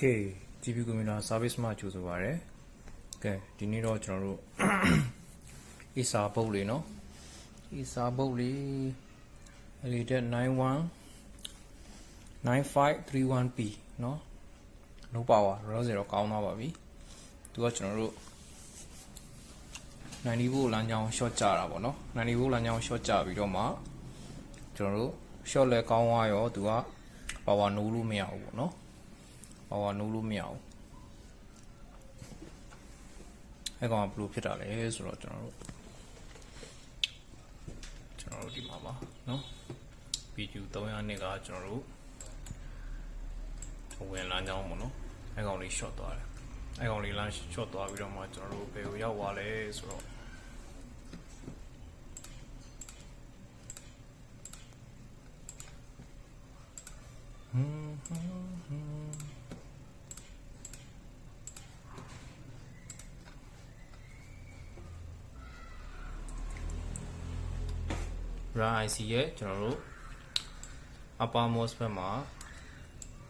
Okay GP Communal Service မှာကြိုဆိုပါရစေ။ကဲဒီနေ့တော့ကျွန်တော်တို့အစာပုတ်လေးနော်။အစာပုတ်လေးElite 919531P နော်။ No power ရော0ကောင်းသွားပါပြီ။သူကကျွန်တော်တို့90 volt လမ်းကြောင်း short ကြတာပေါ့နော်။90 volt လမ်းကြောင်း short ကြပြီးတော့မှကျွန်တော်တို့ short လဲကောင်းသွားရောသူက power နိုးလို့မရဘူးပေါ့နော်။ power နိုးလို့မရဘူးအဲ့ကောင်ကဘယ်လိုဖြစ်တာလဲဆိုတော့ကျွန်တော်တို့ဒီမှာပါနော် PQ 300နှစ်ကကျွန်တော်တို့ဝင်လမ်းကြောင်းပေါ့နော်အဲ့ကောင်လေး short သွားတယ်အဲ့ကောင်လေးလမ်း short သွားပြီးတော့မှကျွန်တော်တို့ဘယ်ကိုရောက်သွားလဲဆိုတော့IC ရဲ့ကျွန်တော်တို့ upper most ဘက်မှာ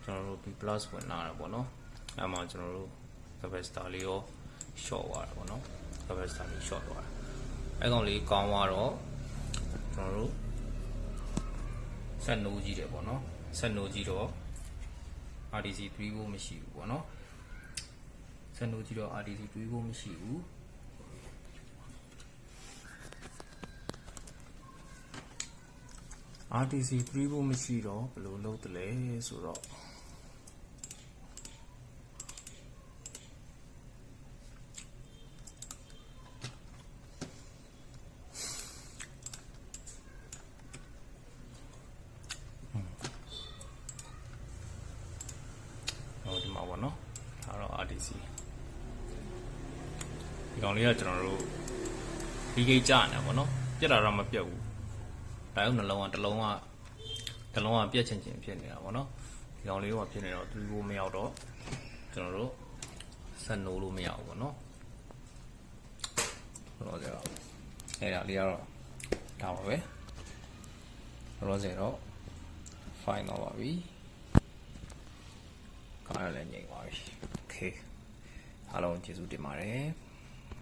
ကျွန်တော်တို့ B+ ဝင်လာတာပေါ့နော်အဲ့မှာကျွန်တော်တို့ capacitor လေးရော short သွားတာပေါ့နော် capacitor လေး short သွားတာအဲ့ကောင်လေးကောင်းသွားတော့ကျွန်တော်တို့ဆက်နိုးကြည့်တယ်ပေါ့နော်ဆက်နိုးကြည့်တော့ RDC 3 volt မရှိဘူးပေါ့နော်ဆက်နိုးကြည့်တော့ RDC 3 volt မရှိဘူးRTC 3 volt မရှိတော့ဘယ်လိုလုပ်တယ်လဲဆိုတော့ဒီမှာပေါ့နော်ဒါတော့ RTC ဒီကောင်လေးကကျွန်တော်တို့ BK ကြာနေပါတော့ပြတ်တာတော့မပြတ်ဘူးတိုင်အောင်နှလုံးကတစ်လုံးကပြက်ချင်ဖြစ်နေတာပေါ့နော်ဒီကောင်လေးကဖြစ်နေတော့သူ့ကိုမရောက်တော့ကျွန်တော်တို့ဆက်နိုးလို့မရဘူးပေါ့နော်ဆိုတော့အဲ့ဒါလေးကတော့ဒါပါပဲတော့fine တော့ပါပြီကားလည်းငြိမ်ပါပြီ okay အားလုံးကျေးဇူးတင်ပါတယ်